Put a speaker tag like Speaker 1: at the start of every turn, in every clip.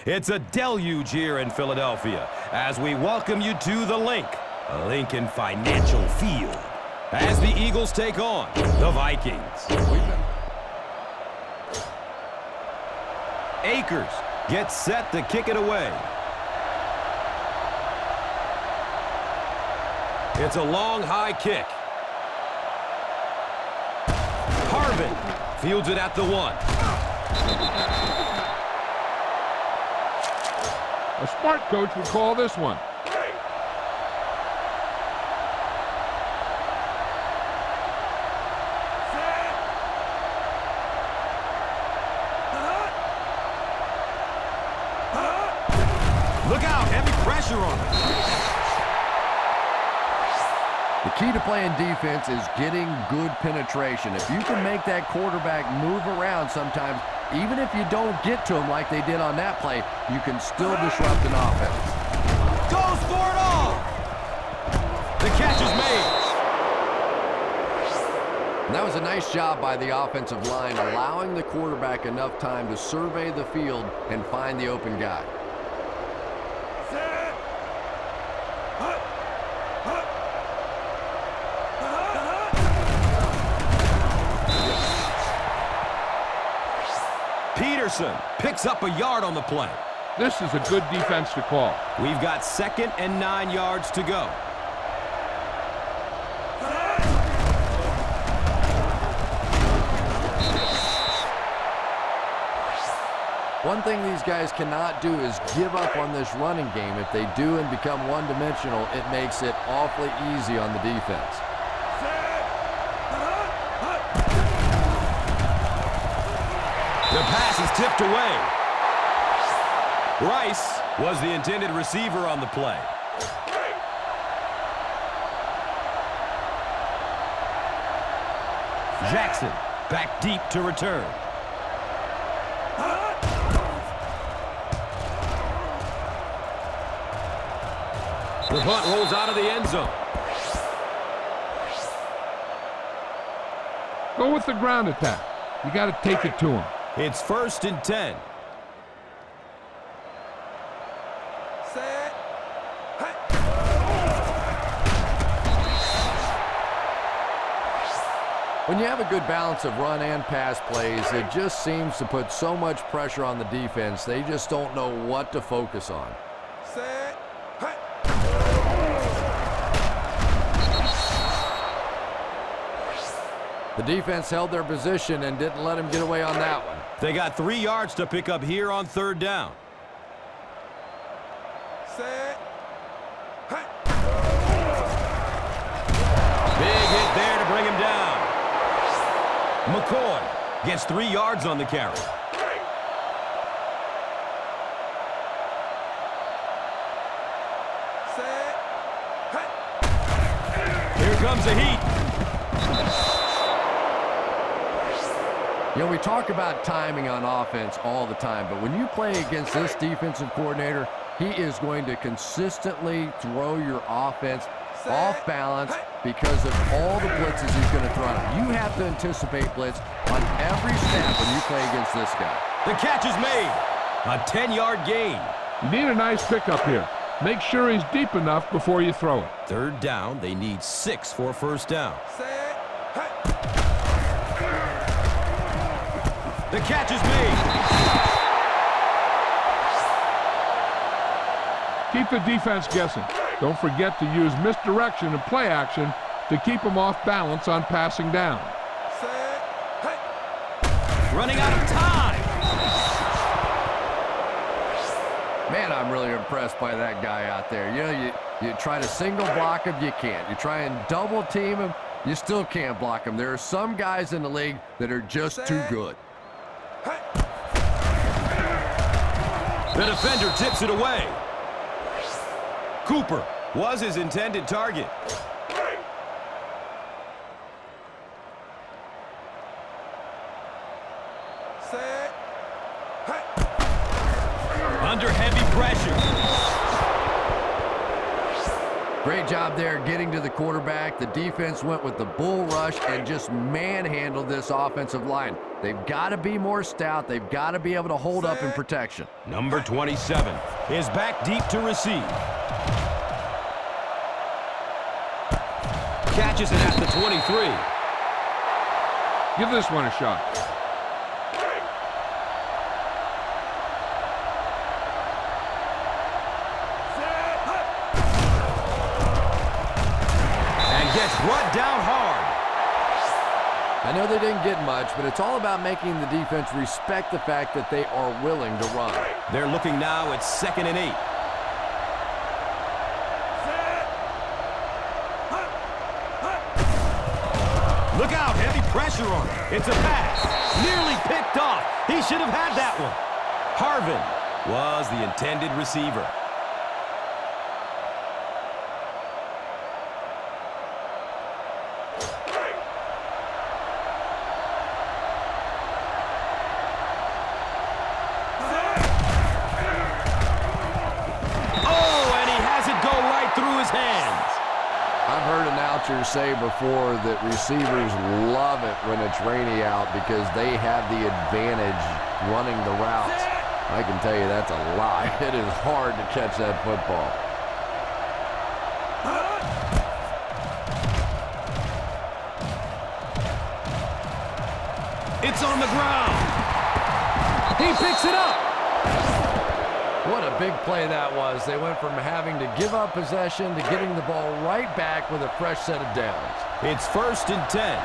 Speaker 1: It's a deluge here in Philadelphia as we welcome you to the Lincoln Financial Field, as the Eagles take on the Vikings. Akers gets set to kick it away. It's a long, high kick. Harvin fields it at the 1.
Speaker 2: A smart coach would call this one.
Speaker 1: Look out, heavy pressure on him.
Speaker 3: The key to playing defense is getting good penetration. If you can make that quarterback move around sometimes, even if you don't get to him like they did on that play, you can still disrupt an offense.
Speaker 1: Goes for it all. The catch is made.
Speaker 3: And that was a nice job by the offensive line, allowing the quarterback enough time to survey the field and find the open guy.
Speaker 1: Peterson picks up a yard on the play.
Speaker 2: This is a good defense to call.
Speaker 1: We've got 2nd and 9 yards to go.
Speaker 3: One thing these guys cannot do is give up on this running game. If they do and become one-dimensional, it makes it awfully easy on the defense.
Speaker 1: The pass is tipped away. Rice was the intended receiver on the play. Jackson back deep to return. The punt rolls out of the end zone.
Speaker 2: Go with the ground attack. You got to take it to him.
Speaker 1: It's 1st and 10.
Speaker 3: When you have a good balance of run and pass plays, it just seems to put so much pressure on the defense, they just don't know what to focus on. The defense held their position and didn't let him get away on that one.
Speaker 1: They got 3 yards to pick up here on 3rd down. Big hit there to bring him down. McCoy gets 3 yards on the carry. Here comes the heat.
Speaker 3: You know, we talk about timing on offense all the time, but when you play against this defensive coordinator, he is going to consistently throw your offense off balance because of all the blitzes he's going to throw at him. You have to anticipate blitz on every snap when you play against this guy.
Speaker 1: The catch is made. A 10-yard gain.
Speaker 2: You need a nice pickup here. Make sure he's deep enough before you throw it.
Speaker 1: 3rd down. They need 6 for a 1st down. The catch is made.
Speaker 2: Keep the defense guessing. Don't forget to use misdirection and play action to keep them off balance on passing down.
Speaker 1: Running out of time.
Speaker 3: Man, I'm really impressed by that guy out there. You know, you try to single block him, you can't. You try and double team him, you still can't block him. There are some guys in the league that are just too good.
Speaker 1: The defender tips it away. Cooper was his intended target. Under heavy pressure.
Speaker 3: Great job there getting to the quarterback. The defense went with the bull rush and just manhandled this offensive line. They've got to be more stout. They've got to be able to hold up in protection.
Speaker 1: Number 27 is back deep to receive. Catches it at the 23.
Speaker 2: Give this one a shot.
Speaker 1: Brought down hard.
Speaker 3: I know they didn't get much, but it's all about making the defense respect the fact that they are willing to run.
Speaker 1: They're looking now at 2nd and 8. Look out, heavy pressure on him. It's a pass. Nearly picked off. He should have had that one. Harvin was the intended receiver.
Speaker 3: I've heard announcers say before that receivers love it when it's rainy out because they have the advantage running the routes. I can tell you that's a lie. It is hard to catch that football.
Speaker 1: It's on the ground. He picks it up.
Speaker 3: What a big play that was. They went from having to give up possession to getting the ball right back with a fresh set of downs.
Speaker 1: It's 1st and 10.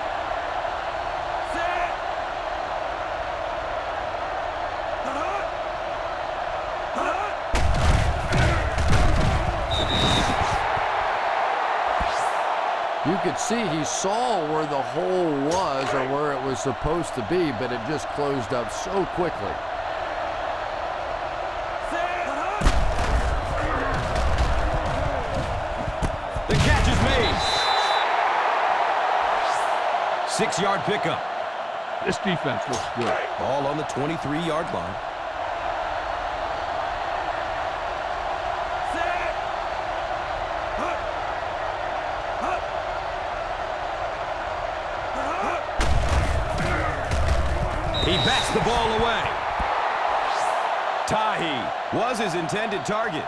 Speaker 3: You could see he saw where the hole was or where it was supposed to be, but it just closed up so quickly.
Speaker 1: The catch is made. 6-yard pickup.
Speaker 2: This defense looks good.
Speaker 1: Ball on the 23-yard line. He bats the ball away. Tahi was his intended target.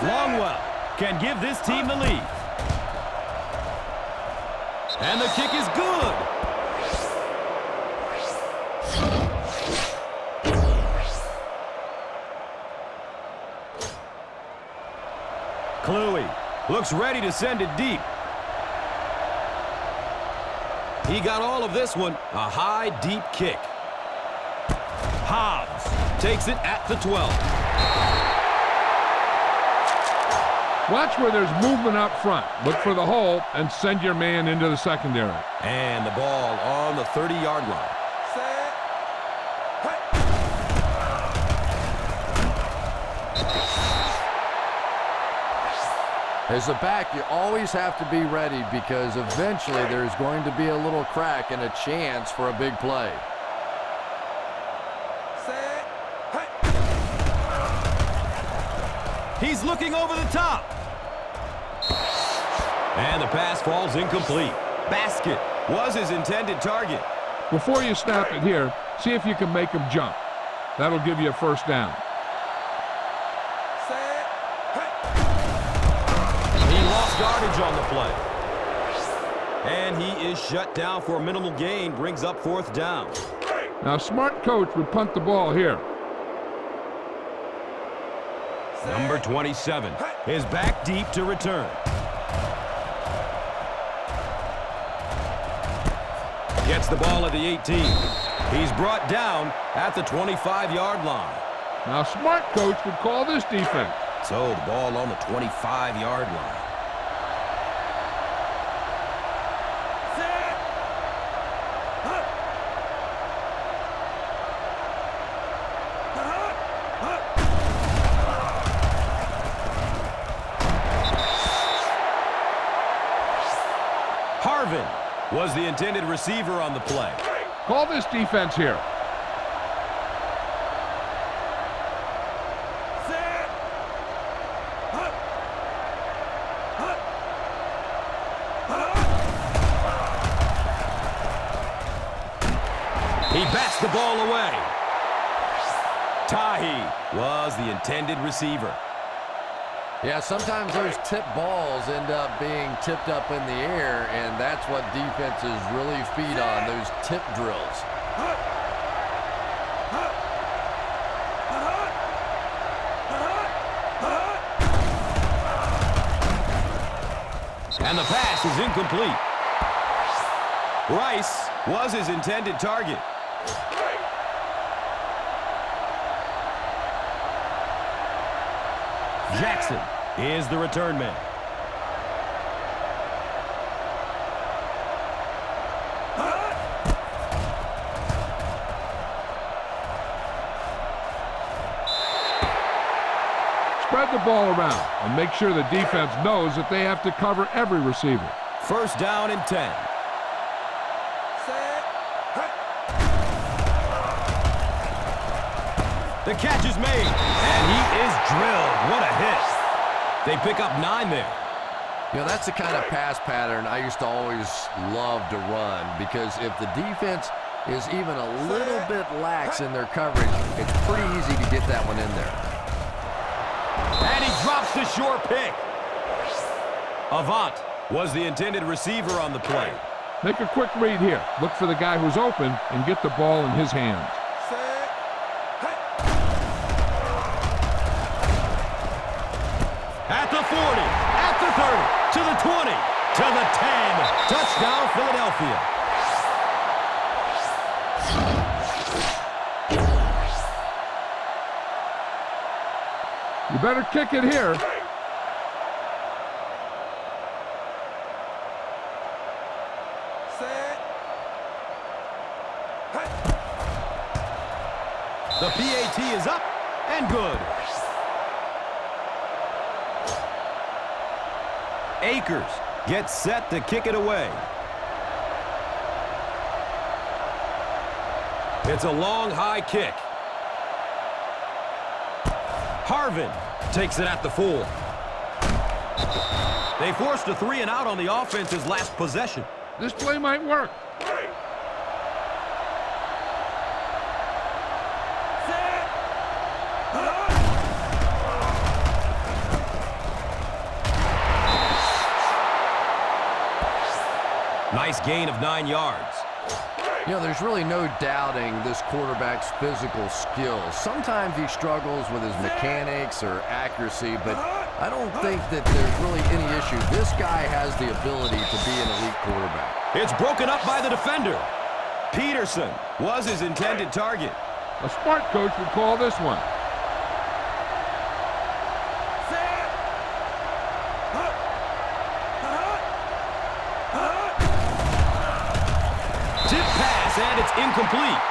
Speaker 1: Longwell can give this team the lead. And the kick is good. Cluey looks ready to send it deep. He got all of this one. A high, deep kick. Hobbs takes it at the 12.
Speaker 2: Watch where there's movement up front. Look for the hole and send your man into the secondary.
Speaker 1: And the ball on the 30-yard line.
Speaker 3: As a back, you always have to be ready because eventually there's going to be a little crack and a chance for a big play.
Speaker 1: He's looking over the top. And the pass falls incomplete. Basket was his intended target.
Speaker 2: Before you snap it here, see if you can make him jump. That'll give you a first down.
Speaker 1: He lost yardage on the play. And he is shut down for a minimal gain, brings up 4th down.
Speaker 2: Now, a smart coach would punt the ball here.
Speaker 1: Number 27 is back deep to return. Gets the ball at the 18. He's brought down at the 25-yard line.
Speaker 2: Now, a smart coach would call this defense.
Speaker 1: So the ball on the 25-yard line. Harvin was the intended receiver on the play.
Speaker 2: Call this defense here.
Speaker 1: He bats the ball away. Tahi was the intended receiver.
Speaker 3: Yeah, sometimes those tip balls end up being tipped up in the air, and that's what defenses really feed on, those tip drills.
Speaker 1: And the pass is incomplete. Rice was his intended target. Jackson is the return man.
Speaker 2: Spread the ball around and make sure the defense knows that they have to cover every receiver.
Speaker 1: First down and 10. The catch is made, and he is drilled. What a hit. They pick up 9 there.
Speaker 3: You know, that's the kind of pass pattern I used to always love to run, because if the defense is even a little bit lax in their coverage, it's pretty easy to get that one in there.
Speaker 1: And he drops the short pick. Avant was the intended receiver on the play.
Speaker 2: Make a quick read here. Look for the guy who's open and get the ball in his hands.
Speaker 1: At the 40, at the 30, to the 20, to the 10. Touchdown, Philadelphia.
Speaker 2: You better kick it here.
Speaker 1: The PAT is up and good. Akers gets set to kick it away. It's a long, high kick. Harvin takes it at the 4. They forced a 3 and out on the offense's last possession.
Speaker 2: This play might work.
Speaker 1: Nice gain of 9 yards.
Speaker 3: You know, there's really no doubting this quarterback's physical skills. Sometimes he struggles with his mechanics or accuracy, but I don't think that there's really any issue. This guy has the ability to be an elite quarterback.
Speaker 1: It's broken up by the defender. Peterson was his intended target.
Speaker 2: A smart coach would call this one.
Speaker 1: And it's incomplete.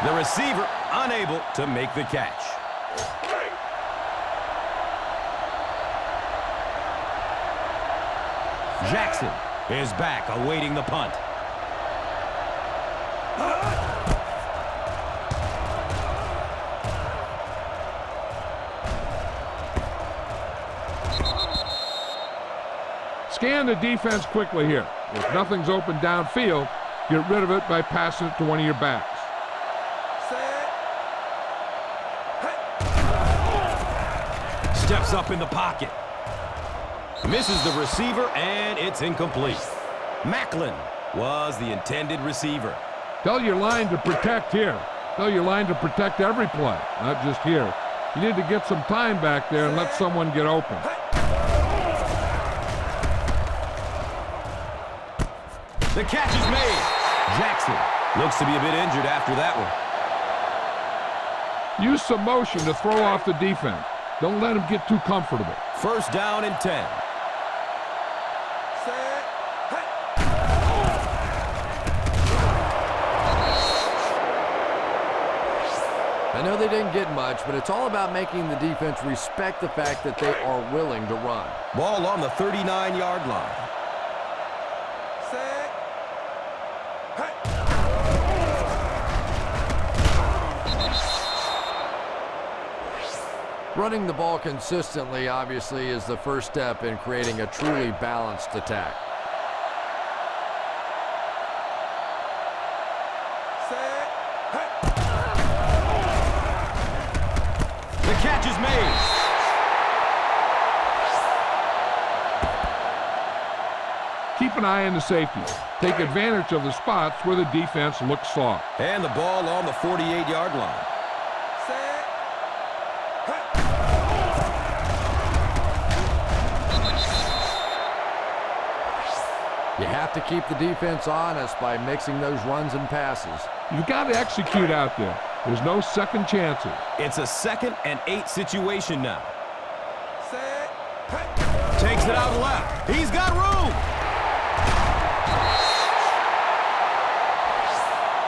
Speaker 1: The receiver unable to make the catch. Jackson is back awaiting the punt.
Speaker 2: Scan the defense quickly here. If nothing's open downfield, get rid of it by passing it to one of your backs.
Speaker 1: Steps up in the pocket. Misses the receiver, and it's incomplete. Macklin was the intended receiver.
Speaker 2: Tell your line to protect here. Tell your line to protect every play, not just here. You need to get some time back there and let someone get open.
Speaker 1: The catch is made. Jackson looks to be a bit injured after that one.
Speaker 2: Use some motion to throw off the defense. Don't let him get too comfortable.
Speaker 1: First down and 10.
Speaker 3: I know they didn't get much, but it's all about making the defense respect the fact that they are willing to run.
Speaker 1: Ball on the 39-yard line.
Speaker 3: Running the ball consistently, obviously, is the first step in creating a truly balanced attack.
Speaker 2: Keep an eye on the safeties. Take advantage of the spots where the defense looks soft.
Speaker 1: And the ball on the 48-yard line.
Speaker 3: You have to keep the defense honest by mixing those runs and passes.
Speaker 2: You've got to execute out there. There's no second chances.
Speaker 1: It's a 2nd and 8 situation now. Takes it out left. He's got room.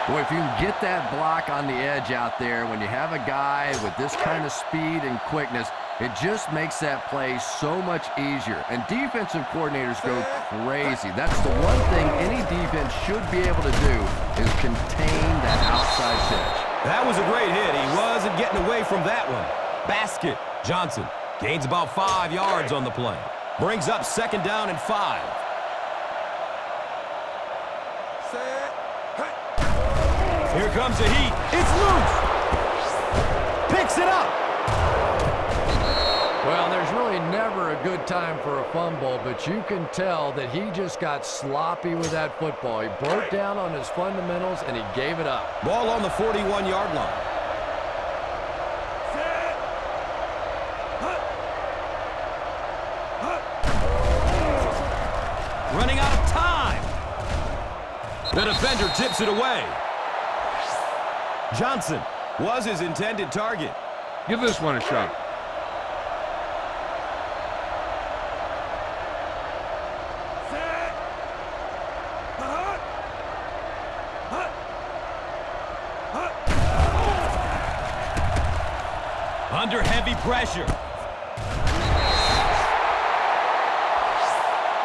Speaker 3: Boy, if you can get that block on the edge out there, when you have a guy with this kind of speed and quickness, it just makes that play so much easier. And defensive coordinators go crazy. That's the one thing any defense should be able to do is contain that outside edge.
Speaker 1: That was a great hit. He wasn't getting away from that one. Basket. Johnson gains about 5 yards on the play. Brings up 2nd down and 5. Here comes the heat. It's loose. Picks it up.
Speaker 3: Well, there's really never a good time for a fumble, but you can tell that he just got sloppy with that football. He broke down on his fundamentals, and he gave it up.
Speaker 1: Ball on the 41-yard line. Running out of time. The defender tips it away. Johnson was his intended target.
Speaker 2: Give this one a shot.
Speaker 1: Under heavy pressure.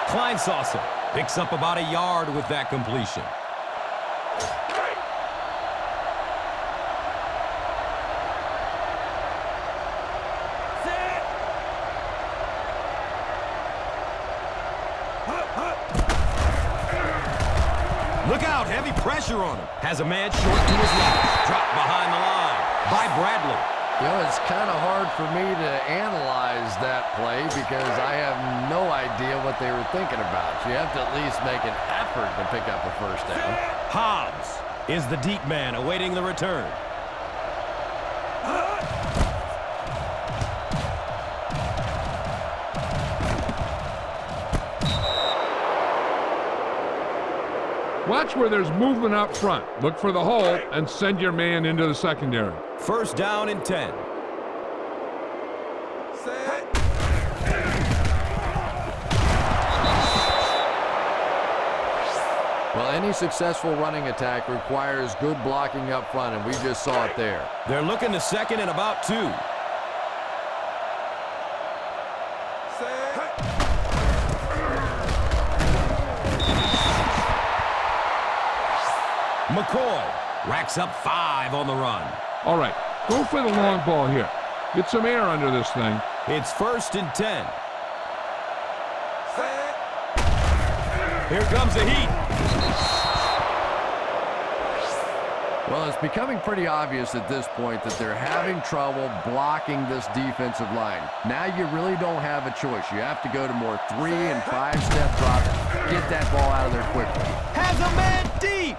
Speaker 1: Kleinsasser picks up about a yard with that completion. Look out, heavy pressure on him. Has a man short to his left. Dropped behind the line by Bradley.
Speaker 3: You know, it's kind of hard for me to analyze that play because I have no idea what they were thinking about. You have to at least make an effort to pick up a first down.
Speaker 1: Hobbs is the deep man awaiting the return.
Speaker 2: Watch where there's movement up front. Look for the hole and send your man into the secondary.
Speaker 1: 1st down and 10.
Speaker 3: Well, any successful running attack requires good blocking up front, and we just saw it there.
Speaker 1: They're looking to 2nd and about 2. McCoy racks up 5 on the run.
Speaker 2: All right, go for the long ball here. Get some air under this thing.
Speaker 1: It's 1st and 10. Here comes the heat.
Speaker 3: Well, it's becoming pretty obvious at this point that they're having trouble blocking this defensive line. Now you really don't have a choice. You have to go to more 3- and 5-step drops. Get that ball out of there quickly.
Speaker 1: Has a man deep.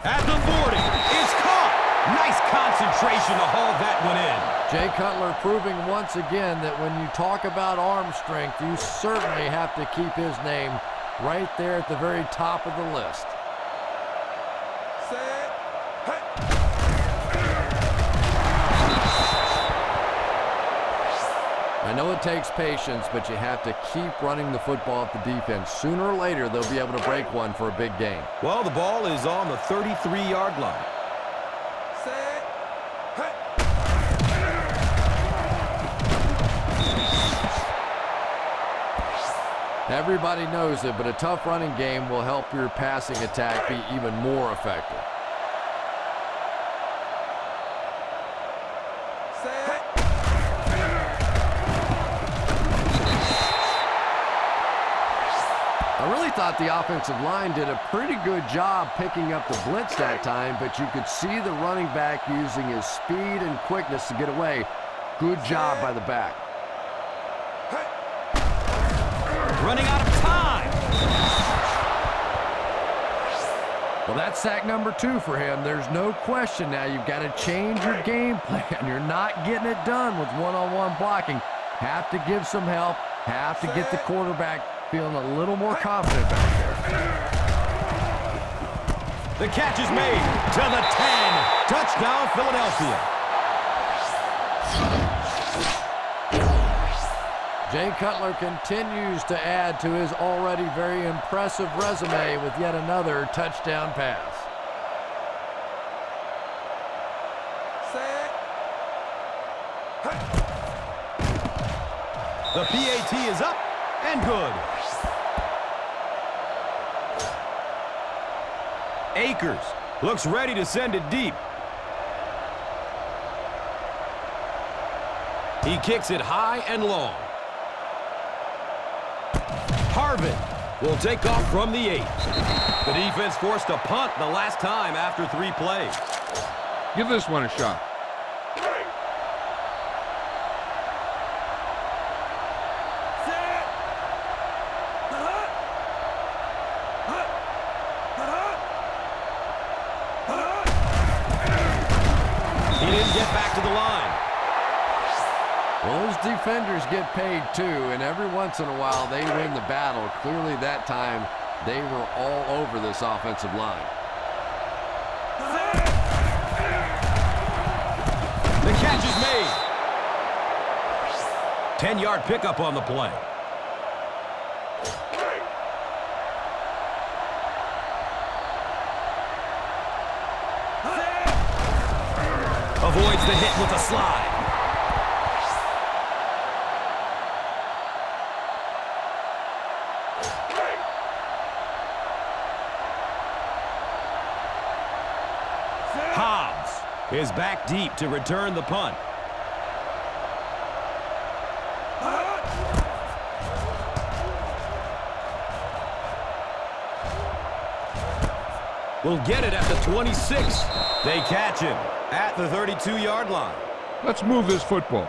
Speaker 1: At the 40, it's caught. Nice concentration to haul that one in.
Speaker 3: Jay Cutler proving once again that when you talk about arm strength, you certainly have to keep his name right there at the very top of the list. I know it takes patience, but you have to keep running the football at the defense. Sooner or later, they'll be able to break one for a big gain.
Speaker 1: Well, the ball is on the 33-yard line.
Speaker 3: Everybody knows it, but a tough running game will help your passing attack be even more effective. I really thought the offensive line did a pretty good job picking up the blitz that time, but you could see the running back using his speed and quickness to get away. Good job by the back.
Speaker 1: running out of time.
Speaker 3: Well, that's sack number 2 for him. There's no question now you've got to change your game plan. You're not getting it done with one-on-one blocking. Have to give some help. Have to get the quarterback feeling a little more confident back there.
Speaker 1: The catch is made to the 10. Touchdown, Philadelphia.
Speaker 3: Jay Cutler continues to add to his already very impressive resume with yet another touchdown pass.
Speaker 1: The PAT is up and good. Akers looks ready to send it deep. He kicks it high and long. Harvin will take off from the 8. The defense forced a punt the last time after 3 plays.
Speaker 2: Give this one a shot.
Speaker 1: He didn't get back to the line.
Speaker 3: Well, those defenders get paid too, and every once in a while they win the battle. Clearly that time they were all over this offensive line.
Speaker 1: The catch is made. 10-yard pickup on the play. Avoids the hit with a slide. Hobbs is back deep to return the punt. Will get it at the 26. They catch him at the 32-yard line.
Speaker 2: Let's move this football.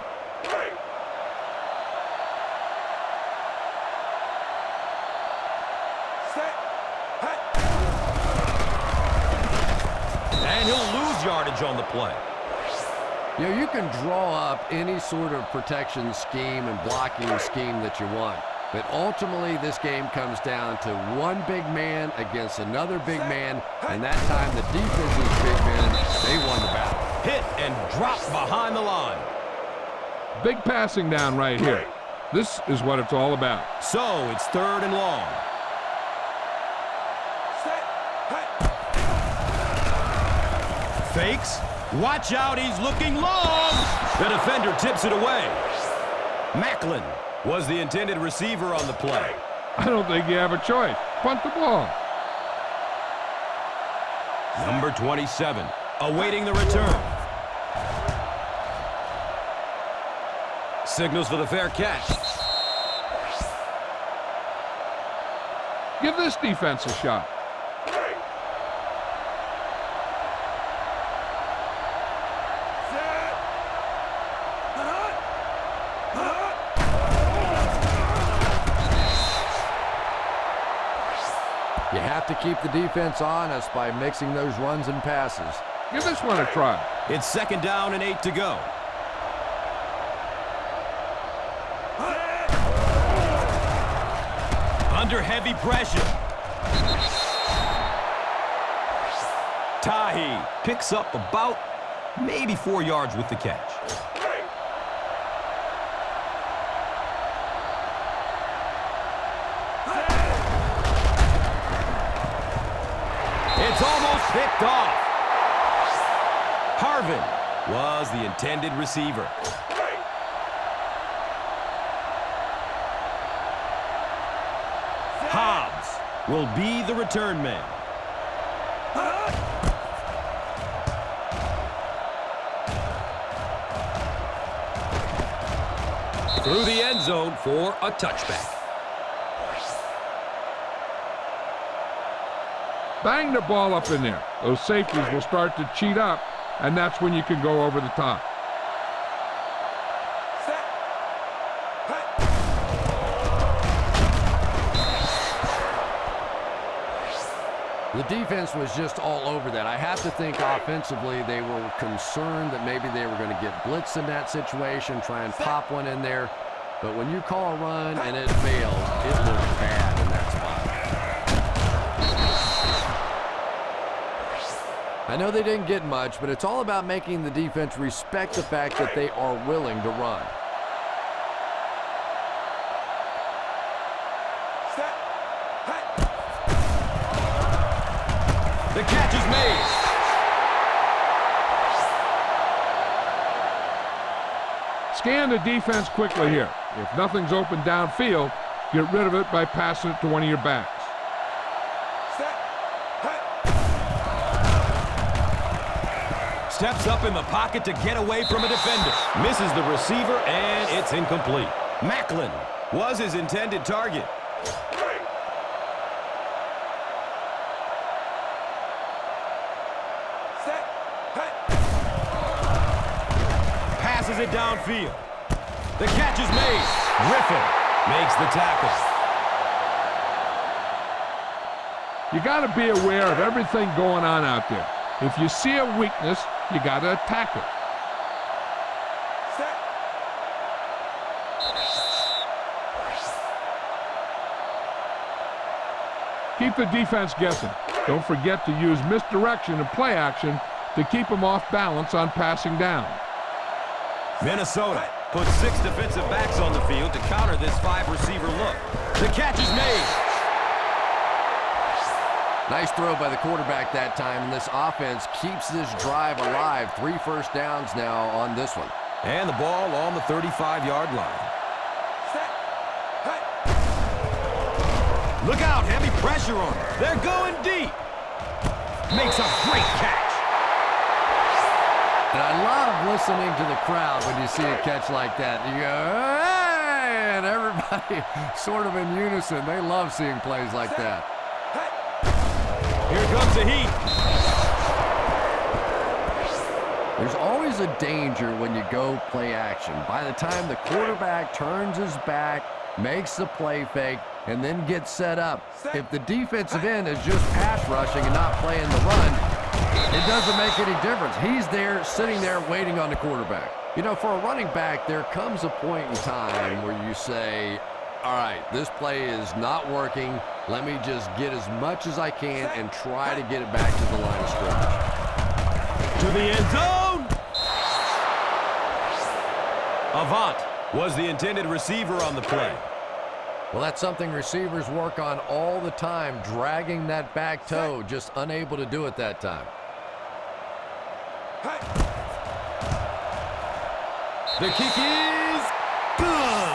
Speaker 1: And he'll lose yardage on the play.
Speaker 3: You know, you can draw up any sort of protection scheme and blocking scheme that you want. But ultimately, this game comes down to one big man against another big man. And that time, the defense's big men, they won the battle.
Speaker 1: Hit and drop behind the line.
Speaker 2: Big passing down right here. This is what it's all about.
Speaker 1: So it's 3rd and long. Fakes. Watch out, he's looking long. The defender tips it away. Macklin was the intended receiver on the play.
Speaker 2: I don't think you have a choice. Punt the ball.
Speaker 1: Number 27, awaiting the return. Signals for the fair catch.
Speaker 2: Give this defense a shot.
Speaker 3: You have to keep the defense honest by mixing those runs and passes.
Speaker 2: Give this one a try.
Speaker 1: It's 2nd down and 8 to go. Under heavy pressure. Tahi picks up about maybe 4 yards with the catch. It's almost picked off. Harvin was the intended receiver. Hobbs will be the return man. Through the end zone for a touchback.
Speaker 2: Bang the ball up in there. Those safeties will start to cheat up, and that's when you can go over the top.
Speaker 3: The defense was just all over that. I have to think offensively they were concerned that maybe they were going to get blitzed in that situation, try and pop one in there. But when you call a run and it fails, it looks bad in that spot. I know they didn't get much, but it's all about making the defense respect the fact that they are willing to run.
Speaker 1: The catch is made.
Speaker 2: Scan the defense quickly here. If nothing's open downfield, get rid of it by passing it to one of your backs.
Speaker 1: Steps up in the pocket to get away from a defender. Misses the receiver, and it's incomplete. Macklin was his intended target. Passes it downfield. The catch is made. Griffin makes the tackle.
Speaker 2: You got to be aware of everything going on out there. If you see a weakness, you got to attack it. Keep the defense guessing. Don't forget to use misdirection and play action to keep them off balance on passing down.
Speaker 1: Minnesota puts 6 defensive backs on the field to counter this 5-receiver look. The catch is made.
Speaker 3: Nice throw by the quarterback that time, and this offense keeps this drive alive. 3 first downs now on this one.
Speaker 1: And the ball on the 35-yard line. Look out, heavy pressure on them. They're going deep. Makes a great catch.
Speaker 3: And I love listening to the crowd when you see a catch like that. You go, hey! And everybody sort of in unison. They love seeing plays like that.
Speaker 1: Here comes the heat.
Speaker 3: There's always a danger when you go play action. By the time the quarterback turns his back, makes the play fake, and then gets set up, if the defensive end is just pass rushing and not playing the run, it doesn't make any difference. He's there, sitting there, waiting on the quarterback. You know, for a running back, there comes a point in time where you say, all right, this play is not working. Let me just get as much as I can and try to get it back to the line of scrimmage.
Speaker 1: To the end zone. Avant was the intended receiver on the play.
Speaker 3: Well, that's something receivers work on all the time, dragging that back toe, just unable to do it that time.
Speaker 1: The kick is good.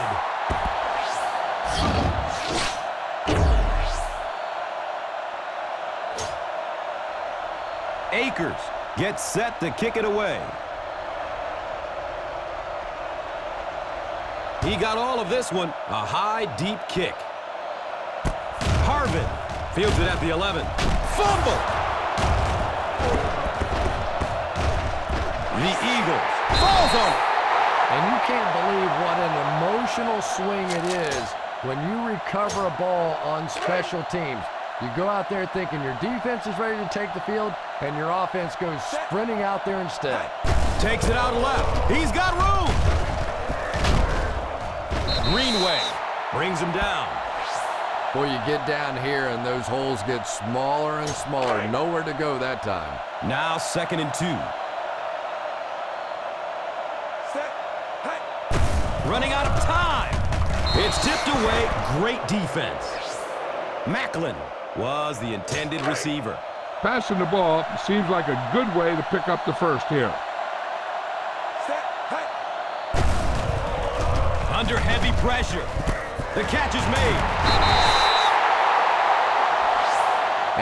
Speaker 1: Akers gets set to kick it away. He got all of this one, a high, deep kick. Harvin fields it at the 11. Fumble! The Eagles falls on it.
Speaker 3: And you can't believe what an emotional swing it is when you recover a ball on special teams. You go out there thinking your defense is ready to take the field, and your offense goes sprinting out there instead.
Speaker 1: Takes it out left. He's got room. Greenway brings him down.
Speaker 3: Boy, you get down here, and those holes get smaller and smaller. Nowhere to go that time.
Speaker 1: Now 2nd and 2. Running out of time. It's tipped away. Great defense. Macklin was the intended receiver.
Speaker 2: Passing the ball seems like a good way to pick up the first here.
Speaker 1: Under heavy pressure. The catch is made.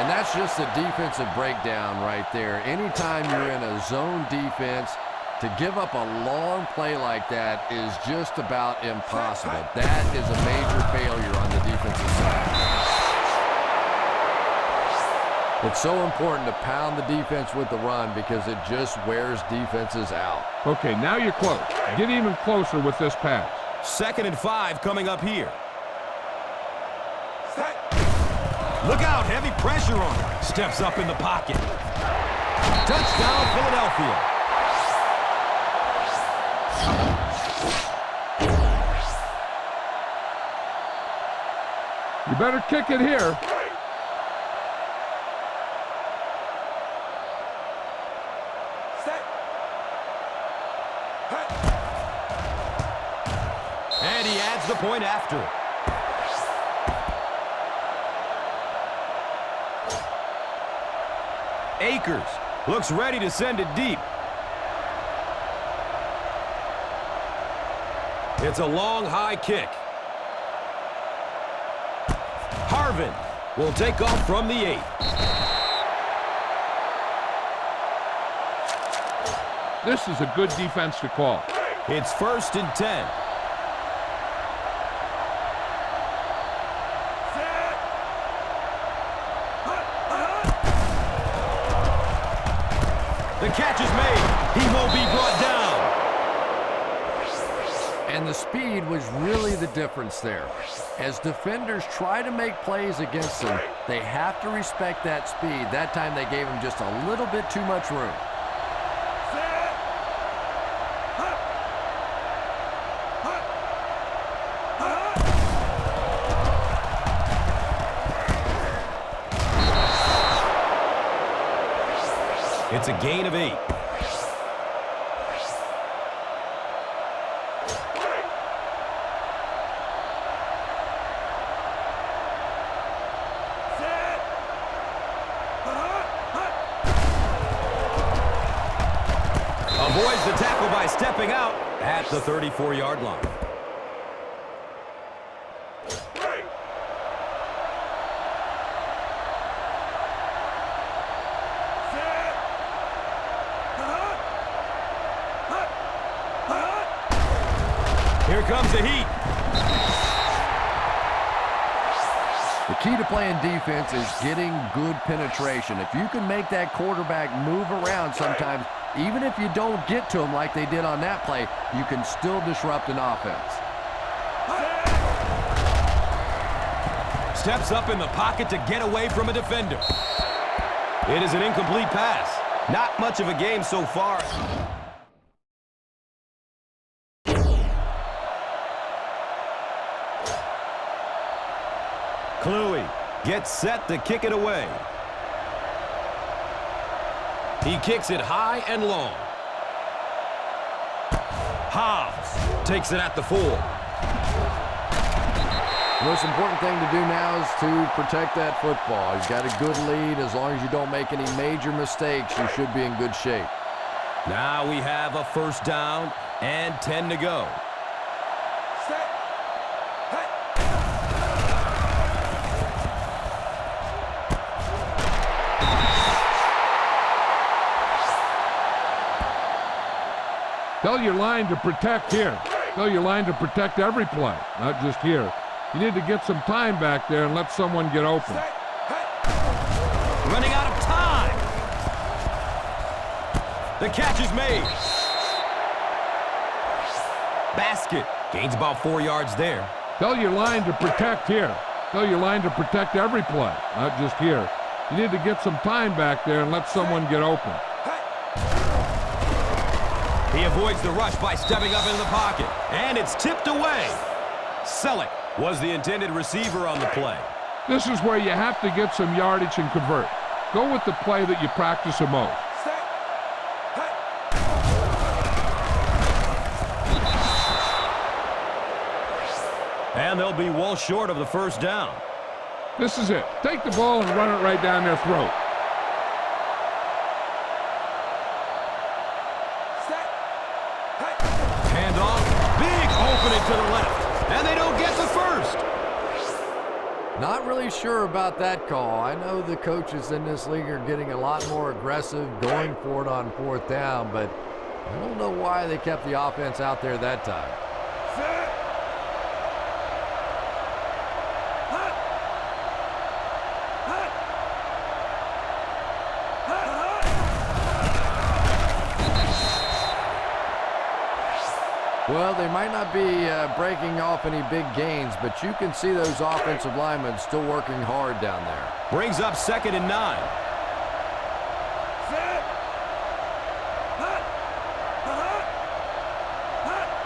Speaker 3: And that's just a defensive breakdown right there. Anytime you're in a zone defense, to give up a long play like that is just about impossible. That is a major failure on the defensive side. It's so important to pound the defense with the run because it just wears defenses out.
Speaker 2: Okay, now you're close. Get even closer with this pass.
Speaker 1: 2nd and 5 coming up here. Look out, heavy pressure on him. Steps up in the pocket. Touchdown, Philadelphia.
Speaker 2: You better kick it here.
Speaker 1: And he adds the point after. Akers looks ready to send it deep. It's a long, high kick. Harvin will take off from the 8.
Speaker 2: This is a good defense to call.
Speaker 1: It's 1st and 10. The catch is made. He won't be brought down.
Speaker 3: And the speed was really the difference there. As defenders try to make plays against them, they have to respect that speed. That time they gave him just a little bit too much room.
Speaker 1: It's a gain of 8. Avoids the tackle by stepping out at the 34-yard line. Here comes the heat.
Speaker 3: The key to playing defense is getting good penetration. If you can make that quarterback move around sometimes, even if you don't get to him like they did on that play, you can still disrupt an offense.
Speaker 1: Steps up in the pocket to get away from a defender. It is an incomplete pass. Not much of a game so far. Kluey gets set to kick it away. He kicks it high and long. Hobbs takes it at the 4.
Speaker 3: The most important thing to do now is to protect that football. You've got a good lead. As long as you don't make any major mistakes, you should be in good shape.
Speaker 1: Now we have a 1st down and 10 to go.
Speaker 2: Tell your line to protect here. Tell your line to protect every play, not just here. You need to get some time back there and let someone get open.
Speaker 1: Running out of time. The catch is made. Basket. Gains about 4 yards there.
Speaker 2: Tell your line to protect here. Tell your line to protect every play, not just here. You need to get some time back there and let someone get open.
Speaker 1: He avoids the rush by stepping up in the pocket. And it's tipped away. Selleck was the intended receiver on the play.
Speaker 2: This is where you have to get some yardage and convert. Go with the play that you practice the most.
Speaker 1: And they'll be well short of the 1st down.
Speaker 2: This is it. Take the ball and run it right down their throat.
Speaker 1: To the left, and they don't get the 1st.
Speaker 3: Not really sure about that call. I know the coaches in this league are getting a lot more aggressive, going for it on 4th down, but I don't know why they kept the offense out there that time. Well, they might not be breaking off any big gains, but you can see those offensive linemen still working hard down there.
Speaker 1: Brings up 2nd and 9.
Speaker 4: Set. Hut. Hut. Hut.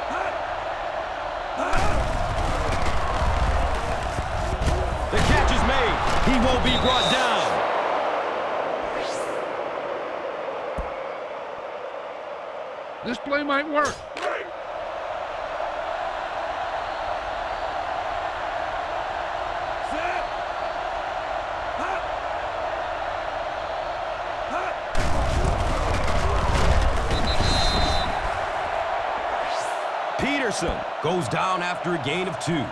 Speaker 4: Hut. Hut.
Speaker 1: The catch is made. He won't be brought down.
Speaker 2: This play might work.
Speaker 4: Set. Hut. Hut.
Speaker 1: Peterson goes down after a gain of 2.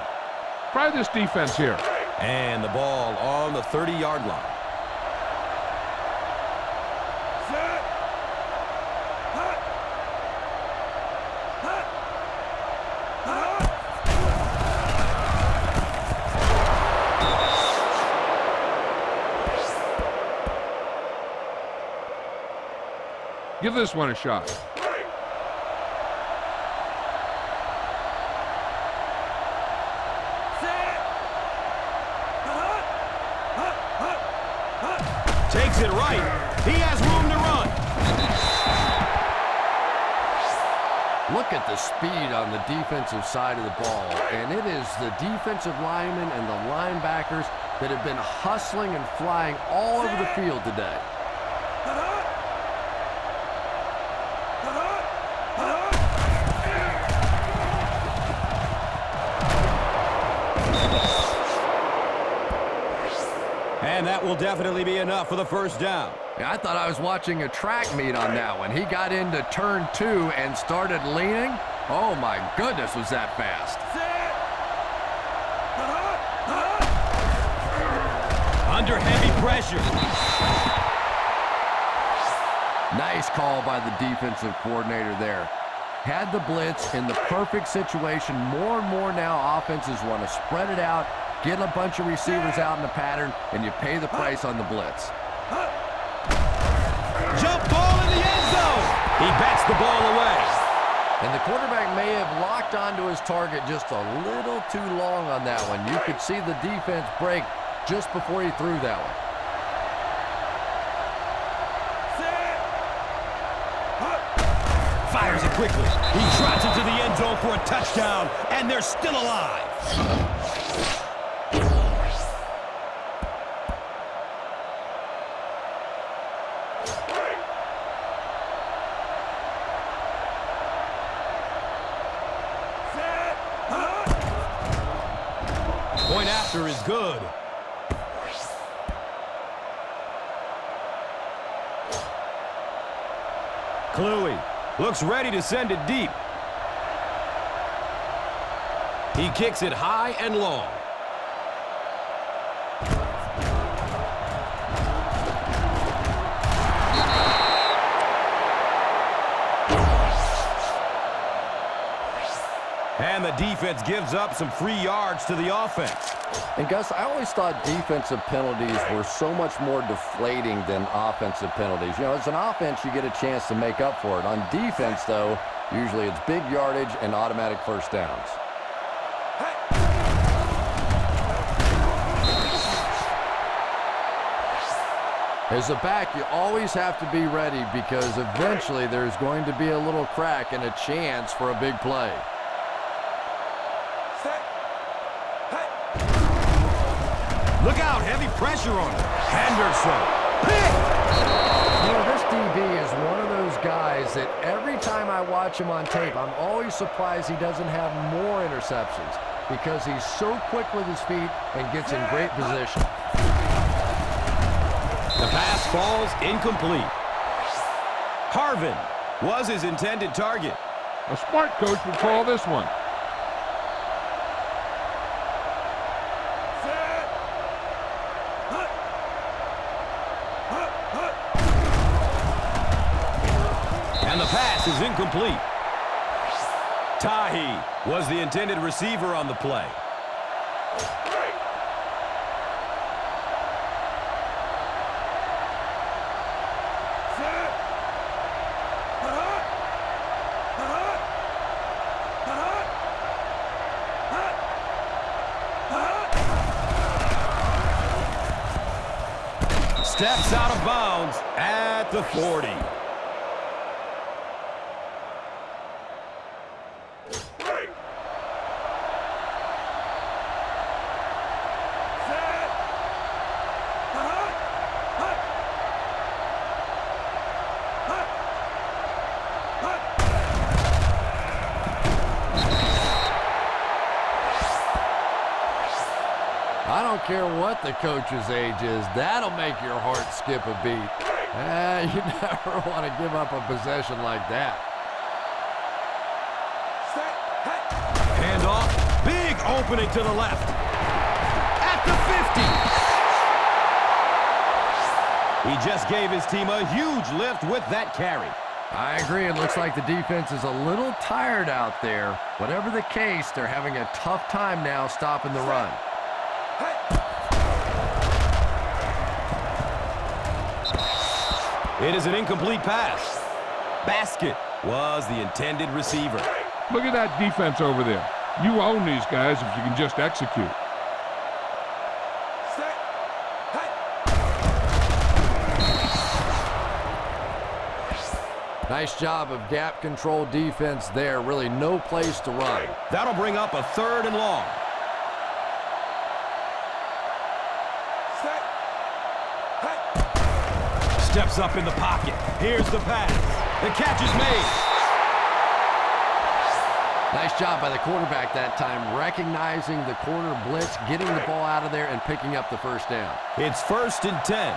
Speaker 2: Try this defense here.
Speaker 1: And the ball on the 30-yard line.
Speaker 4: Set. Hut. Hut. Hut.
Speaker 2: Give this one a shot.
Speaker 4: Set. Hut. Hut. Hut. Hut.
Speaker 1: Takes it right. He has room to run.
Speaker 3: Look at the speed on the defensive side of the ball, and it is the defensive linemen and the linebackers that have been hustling and flying all over the field today.
Speaker 4: Hut. Hut. Hut.
Speaker 1: And that will definitely be enough for the first down.
Speaker 3: Yeah, I thought I was watching a track meet on that one. He got into turn 2 and started leaning. Oh my goodness, was that fast.
Speaker 4: Set. Hut. Hut.
Speaker 1: Under heavy pressure.
Speaker 3: Nice call by the defensive coordinator there. Had the blitz in the perfect situation. More and more now offenses want to spread it out, get a bunch of receivers out in the pattern, and you pay the price on the blitz.
Speaker 1: Jump ball in the end zone. He bats the ball away.
Speaker 3: And the quarterback may have locked onto his target just a little too long on that one. You could see the defense break just before he threw that one.
Speaker 4: Set. Hut.
Speaker 1: Fires it quickly. He trots into the end zone for a touchdown, and they're still alive.
Speaker 4: Set. Hut.
Speaker 1: Point after is good. Cluey looks ready to send it deep. He kicks it high and long. And the defense gives up some free yards to the offense.
Speaker 3: And Gus, I always thought defensive penalties were so much more deflating than offensive penalties. You know, as an offense, you get a chance to make up for it. On defense, though, usually it's big yardage and automatic first downs. As a back, you always have to be ready because eventually there's going to be a little crack and a chance for a big play.
Speaker 4: Set. Hut.
Speaker 1: Look out, heavy pressure on him. Henderson. Pick!
Speaker 3: You know, this DB is one of those guys that every time I watch him on tape, I'm always surprised he doesn't have more interceptions because he's so quick with his feet and gets in great position.
Speaker 1: The pass falls incomplete. Harvin was his intended target.
Speaker 2: A smart coach would call this one.
Speaker 4: Set. Hut. Hut. Hut.
Speaker 1: And the pass is incomplete. Tahi was the intended receiver on the play.
Speaker 4: Set. Hut.
Speaker 1: Steps out of bounds at the 40.
Speaker 3: I don't care what the coach's age is. That'll make your heart skip a beat. You never want to give up a possession like that.
Speaker 1: Hand off. Big opening to the left. At the 50. He just gave his team a huge lift with that carry.
Speaker 3: I agree. It looks like the defense is a little tired out there. Whatever the case, they're having a tough time now stopping the run.
Speaker 1: It is an incomplete pass. Basket was the intended receiver.
Speaker 2: Look at that defense over there. You own these guys if you can just execute.
Speaker 3: Nice job of gap control defense there. Really no place to run.
Speaker 1: That'll bring up a 3rd and long. Steps up in the pocket. Here's the pass. The catch is made.
Speaker 3: Nice job by the quarterback that time, recognizing the corner blitz, getting the ball out of there, and picking up the first down.
Speaker 1: It's 1st and 10.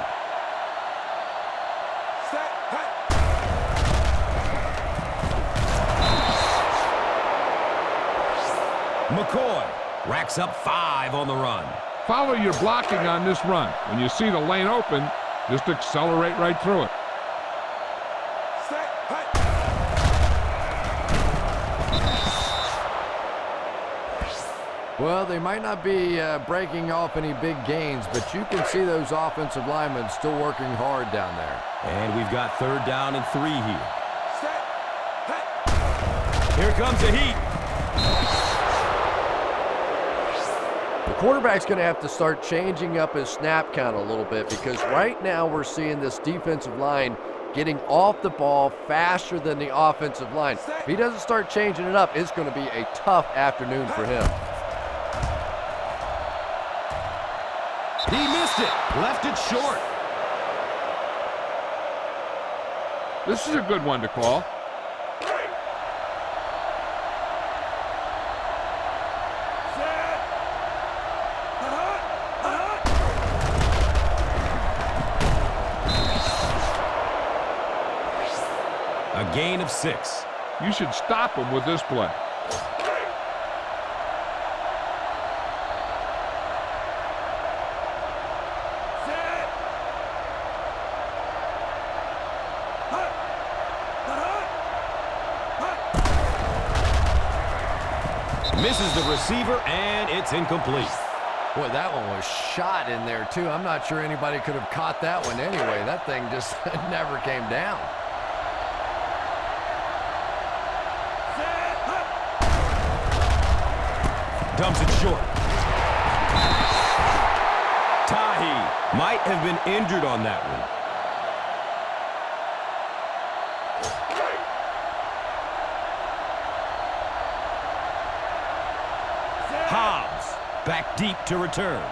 Speaker 1: McCoy racks up 5 on the run.
Speaker 2: Follow your blocking on this run. When you see the lane open, just accelerate right through it.
Speaker 3: Well, they might not be breaking off any big gains, but you can see those offensive linemen still working hard down there.
Speaker 1: And we've got 3rd down and 3 here. Here comes the heat.
Speaker 3: The quarterback's going to have to start changing up his snap count a little bit, because right now we're seeing this defensive line getting off the ball faster than the offensive line. If he doesn't start changing it up, it's going to be a tough afternoon for him.
Speaker 1: He missed it. Left it short.
Speaker 2: This is a good one to call.
Speaker 1: A gain of 6.
Speaker 2: You should stop him with this play.
Speaker 1: Misses the receiver, and it's incomplete.
Speaker 3: Boy, that one was shot in there, too. I'm not sure anybody could have caught that one anyway. That thing just never came down.
Speaker 1: Dumps it short. Tahi might have been injured on that one. Hobbs back deep to return.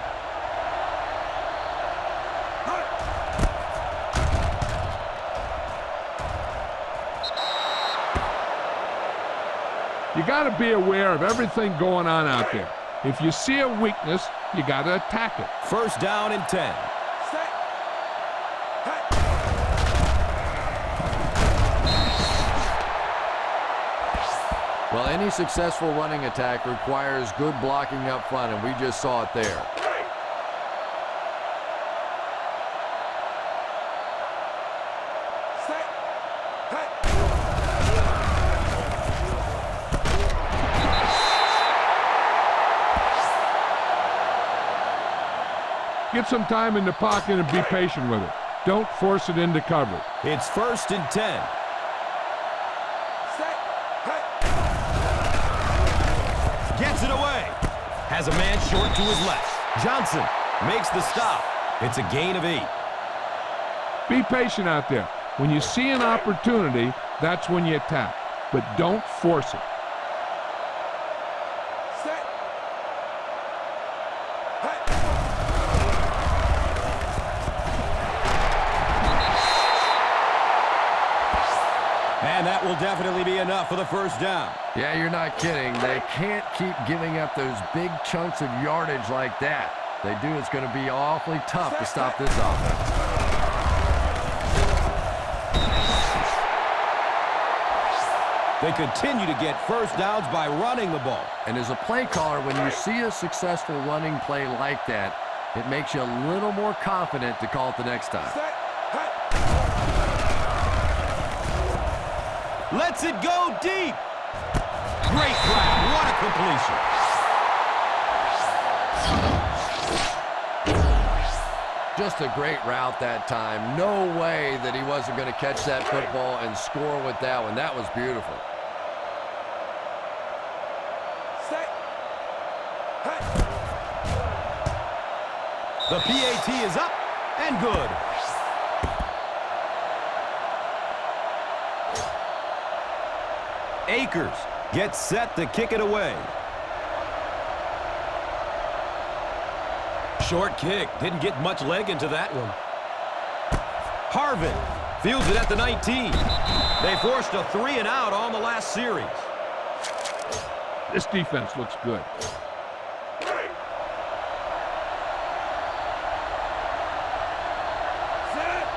Speaker 2: You got to be aware of everything going on out there. If you see a weakness, you got to attack it.
Speaker 1: 1st down and 10.
Speaker 3: Well, any successful running attack requires good blocking up front, and we just saw it there.
Speaker 2: Get some time in the pocket and be patient with it. Don't force it into coverage.
Speaker 1: It's 1st and 10. Gets it away. Has a man short to his left. Johnson makes the stop. It's a gain of 8.
Speaker 2: Be patient out there. When you see an opportunity, that's when you attack. But don't force it.
Speaker 4: Set. Hey.
Speaker 1: And that will definitely be enough for the first down.
Speaker 3: Yeah, you're not kidding. They can't keep giving up those big chunks of yardage like that. They do, it's going to be awfully tough to stop this offense.
Speaker 1: They continue to get first downs by running the ball.
Speaker 3: And as a play caller, when you see a successful running play like that, it makes you a little more confident to call it the next time.
Speaker 4: Set. Hey.
Speaker 1: Lets it go deep. Great grab. What a completion.
Speaker 3: Just a great route that time. No way that he wasn't going to catch that football and score with that one. That was beautiful.
Speaker 4: Set. Hey.
Speaker 1: The PAT is up and good. Akers gets set to kick it away. Short kick. Didn't get much leg into that one. Harvin fields it at the 19. They forced a 3 and out on the last series.
Speaker 2: This defense looks good.
Speaker 4: Set.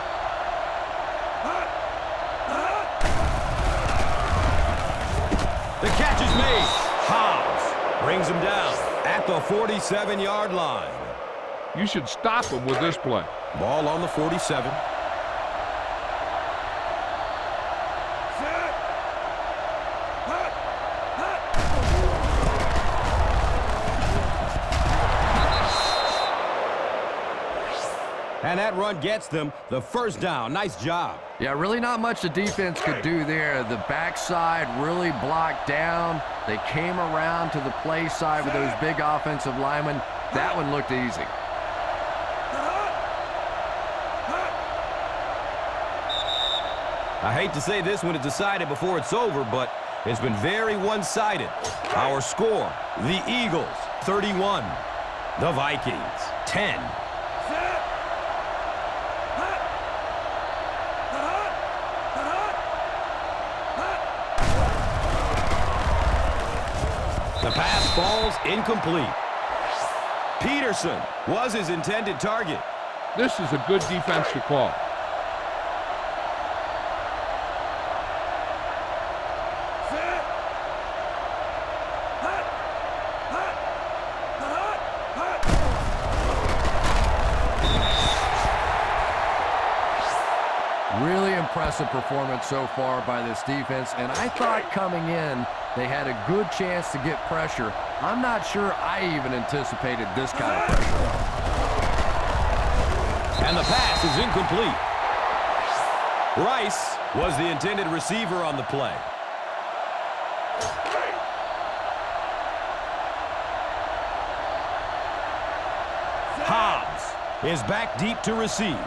Speaker 1: The catch is made. Hobbs brings him down at the 47-yard line.
Speaker 2: You should stop him with this play.
Speaker 1: Ball on the 47.
Speaker 4: Set. Hut. Hut.
Speaker 1: And that run gets them the first down. Nice job.
Speaker 3: Yeah, really not much the defense could do there. The backside really blocked down. They came around to the play side with those big offensive linemen. That one looked easy.
Speaker 1: I hate to say this when it's decided before it's over, but it's been very one-sided. Our score, the Eagles, 31. The Vikings, 10.
Speaker 4: Set. Hut. Hut. Hut.
Speaker 1: The pass falls incomplete. Peterson was his intended target.
Speaker 2: This is a good defense to call.
Speaker 4: Set. Hut. Hut. Hut. Hut.
Speaker 3: Really impressive performance so far by this defense, and I thought coming in they had a good chance to get pressure. I'm not sure I even anticipated this kind of pressure.
Speaker 1: And the pass is incomplete. Rice was the intended receiver on the play. Hobbs is back deep to receive.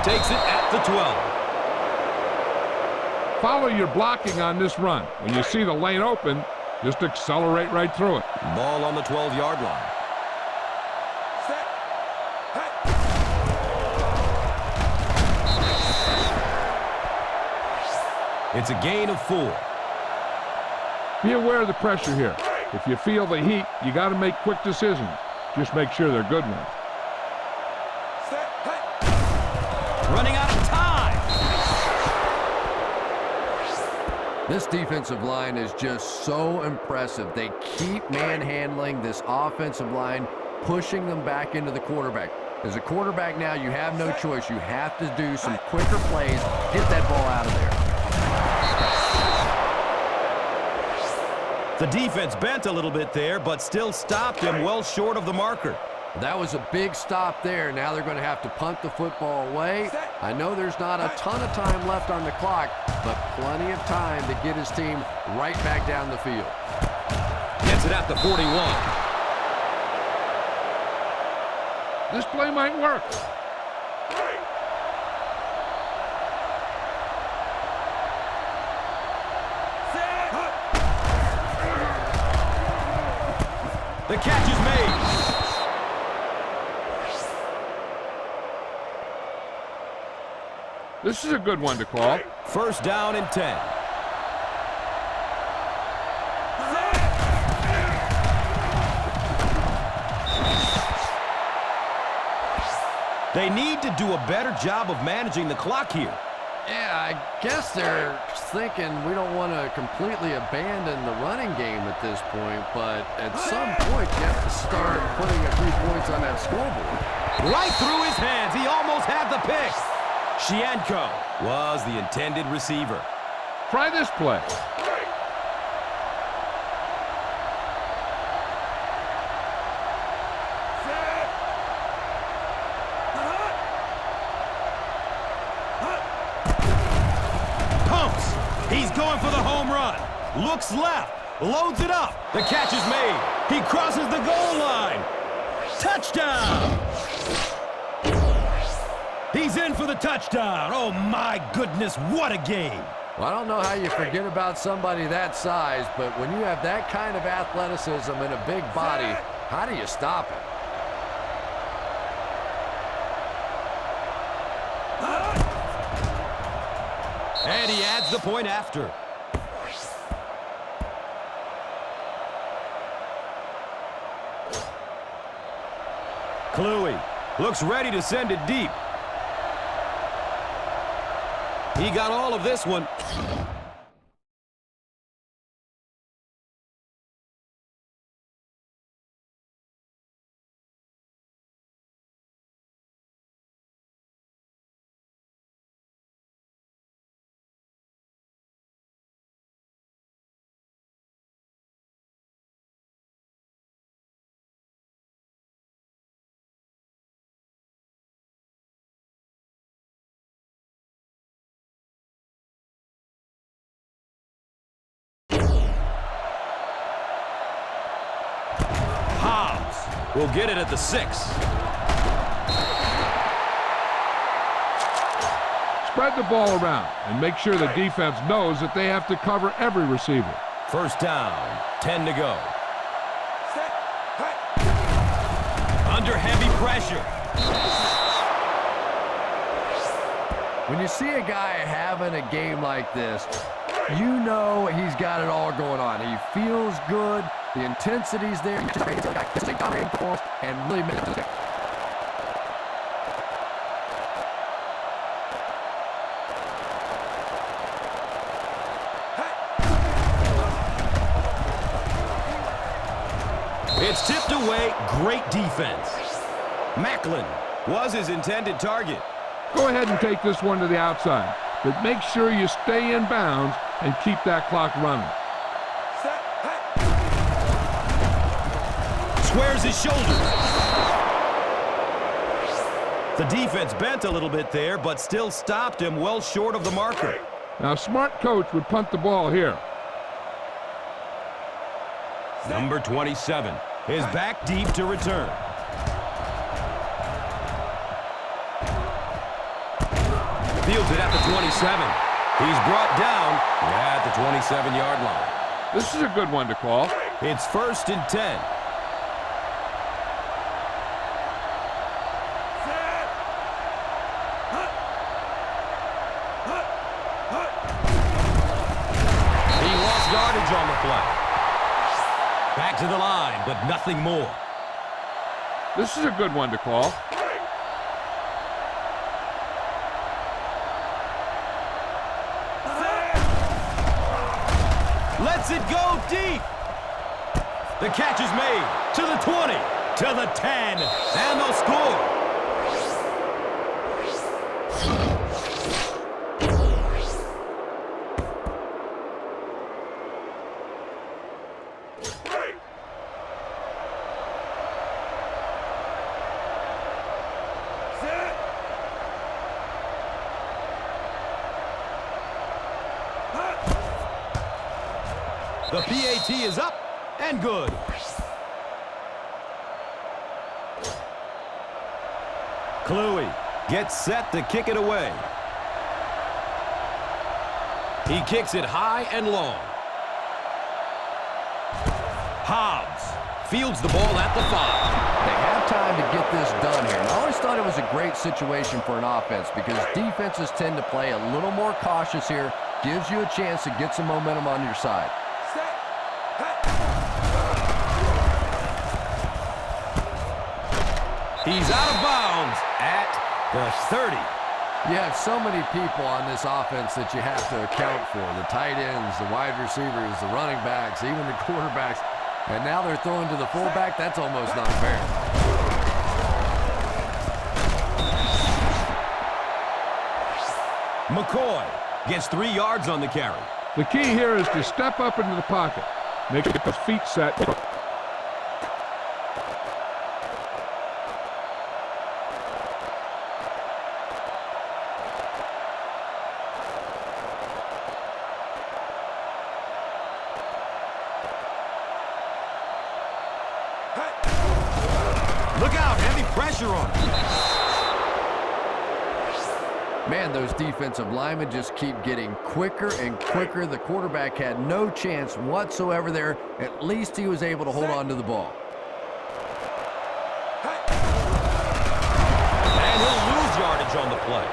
Speaker 1: Takes it at the 12.
Speaker 2: Follow your blocking on this run. When you see the lane open, just accelerate right through it.
Speaker 1: Ball on the 12-yard line.
Speaker 4: Set. Hey.
Speaker 1: It's a gain of 4.
Speaker 2: Be aware of the pressure here. If you feel the heat, you got to make quick decisions. Just make sure they're good ones.
Speaker 4: Set. Hey.
Speaker 1: Running out of time.
Speaker 3: This defensive line is just so impressive. They keep manhandling this offensive line, pushing them back into the quarterback. As a quarterback now, you have no choice. You have to do some quicker plays, get that ball out of there.
Speaker 1: The defense bent a little bit there, but still stopped him well short of the marker.
Speaker 3: That was a big stop there. Now they're going to have to punt the football away. I know there's not a ton of time left on the clock, but plenty of time to get his team right back down the field.
Speaker 1: Gets it at the 41.
Speaker 2: This play might work.
Speaker 1: The catch is made.
Speaker 2: This is a good one to call.
Speaker 1: First down and 10. They need to do a better job of managing the clock here.
Speaker 3: Yeah, I guess they're thinking we don't want to completely abandon the running game at this point, but at some point you have to start putting a few points on that scoreboard.
Speaker 1: Right through his hands. He almost had the pick. Shianko was the intended receiver.
Speaker 2: Try this play.
Speaker 1: Pumps. He's going for the home run. Looks left. Loads it up. The catch is made. He crosses the goal line. Touchdown. He's in for the touchdown. Oh, my goodness, what a game.
Speaker 3: Well, I don't know how you forget about somebody that size, but when you have that kind of athleticism and a big body, how do you stop it?
Speaker 1: And he adds the point after. Kluwe looks ready to send it deep. He got all of this one. Will get it at the 6.
Speaker 2: Spread the ball around and make sure the defense knows that they have to cover every receiver.
Speaker 1: First down, 10 to go. Under heavy pressure.
Speaker 3: When you see a guy having a game like this, you know he's got it all going on. He feels good. The intensity's there. And really
Speaker 1: it's tipped away. Great defense. Macklin was his intended target.
Speaker 2: Go ahead and take this one to the outside, but make sure you stay in bounds and keep that clock running.
Speaker 1: Squares his shoulders. The defense bent a little bit there, but still stopped him well short of the marker.
Speaker 2: Now, a smart coach would punt the ball here.
Speaker 1: Number 27 is back deep to return. Fields it at the 27. He's brought down at the 27-yard line.
Speaker 2: This is a good one to call.
Speaker 1: It's first and 10. Yardage on the play. Back to the line, but nothing more.
Speaker 2: This is a good one to call.
Speaker 1: Lets it go deep. The catch is made to the 20, to the 10, and they'll score. The PAT is up and good. Kluwe gets set to kick it away. He kicks it high and long. Hobbs fields the ball at the 5.
Speaker 3: They have time to get this done here. And I always thought it was a great situation for an offense because defenses tend to play a little more cautious here. Gives you a chance to get some momentum on your side.
Speaker 4: Set. Hey.
Speaker 1: He's out of bounds at the 30.
Speaker 3: You have so many people on this offense that you have to account for. The tight ends, the wide receivers, the running backs, even the quarterbacks. And now they're throwing to the fullback. That's almost not fair.
Speaker 1: McCoy gets 3 yards on the carry.
Speaker 2: The key here is to step up into the pocket. Make the feet set.
Speaker 1: Look out, heavy pressure on him.
Speaker 3: Man, those defensive linemen just keep getting quicker and quicker. The quarterback had no chance whatsoever there. At least he was able to hold on to the ball.
Speaker 1: And he'll lose yardage on the play.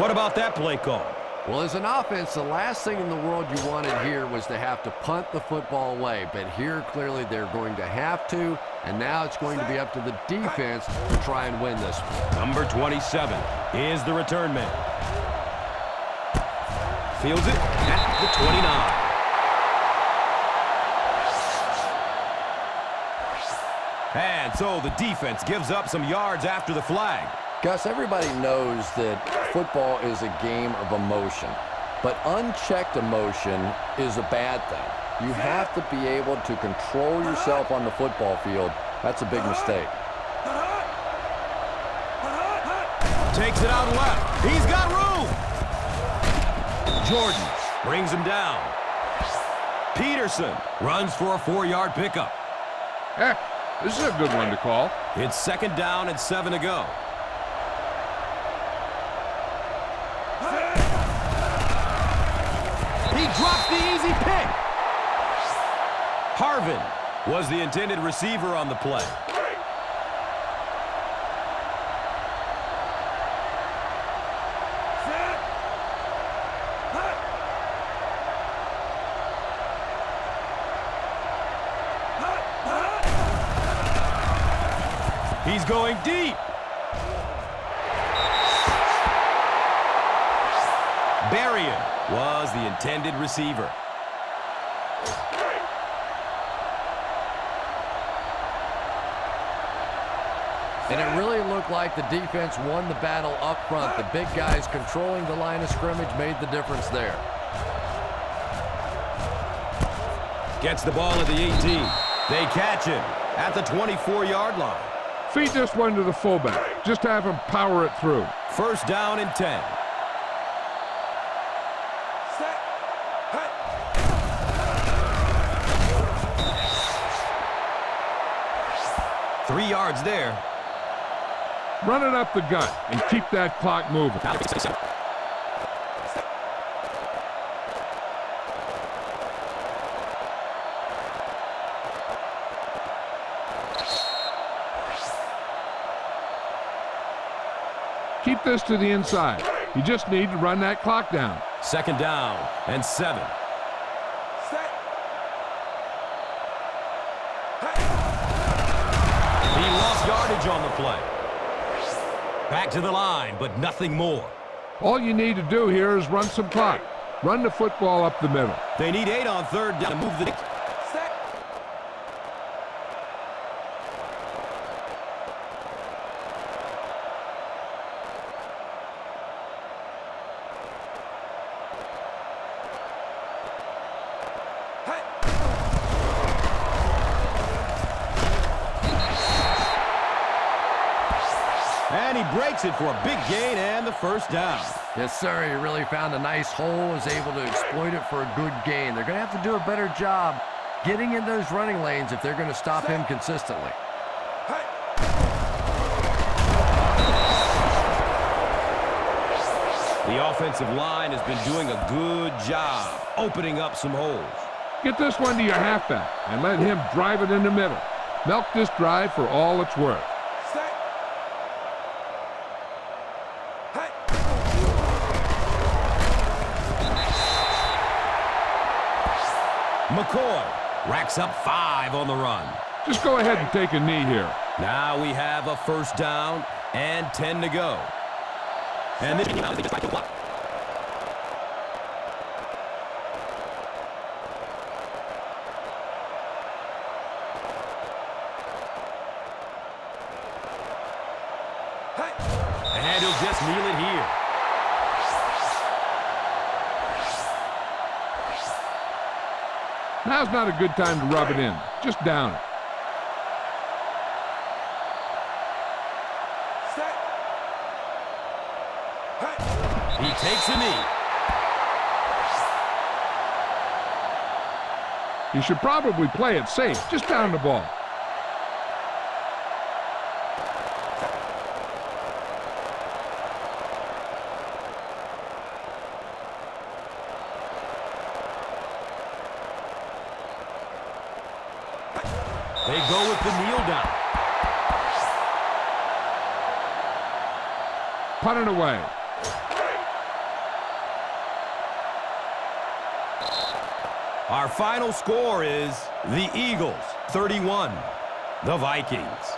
Speaker 1: What about that play call?
Speaker 3: Well, as an offense, the last thing in the world you wanted here was to have to punt the football away. But here, clearly, they're going to have to. And now it's going to be up to the defense to try and win this one.
Speaker 1: Number 27 is the return man. Fields it at the 29. And so the defense gives up some yards after the flag.
Speaker 3: Gus, everybody knows that football is a game of emotion. But unchecked emotion is a bad thing. You have to be able to control yourself on the football field. That's a big mistake.
Speaker 1: Takes it out left. He's got room. Jordan brings him down. Peterson runs for a 4-yard pickup.
Speaker 2: Heck, this is a good one to call.
Speaker 1: It's 2nd down and 7 to go. He drops the easy pick. Harvin was the intended receiver on the play. He's going deep. Berrien was the intended receiver.
Speaker 3: And it really looked like the defense won the battle up front. The big guys controlling the line of scrimmage made the difference there.
Speaker 1: Gets the ball at the 18. They catch him at the 24-yard line.
Speaker 2: Feed this one to the fullback. Just have him power it through.
Speaker 1: 1st down and 10.
Speaker 4: Set. Hey.
Speaker 1: 3 yards there.
Speaker 2: Run it up the gut and keep that clock moving. Keep this to the inside. You just need to run that clock down.
Speaker 1: 2nd down and 7.
Speaker 4: Set.
Speaker 1: He lost yardage on the play. Back to the line, but nothing more.
Speaker 2: All you need to do here is run some clock. Run the football up the middle.
Speaker 1: They need 8 on 3rd down to move the...
Speaker 4: Set. Hey.
Speaker 1: And he breaks it for a big gain and the first down.
Speaker 3: Yes, sir. He really found a nice hole, was able to exploit it for a good gain. They're going to have to do a better job getting in those running lanes if they're going to stop him consistently.
Speaker 1: The offensive line has been doing a good job opening up some holes.
Speaker 2: Get this one to your halfback and let him drive it in the middle. Milk this drive for all it's worth.
Speaker 4: Set. Hey.
Speaker 1: McCoy racks up 5 on the run.
Speaker 2: Just go ahead and take a knee here.
Speaker 1: Now we have a first down and 10 to go. And this they just like to block. And he'll just kneel it here.
Speaker 2: Now's not a good time to rub it in. Just down it.
Speaker 4: Set. Hey.
Speaker 1: He takes a knee.
Speaker 2: You should probably play it safe. Just down the ball.
Speaker 1: They go with the kneel down.
Speaker 2: Punt it away.
Speaker 1: Our final score is the Eagles 31, the Vikings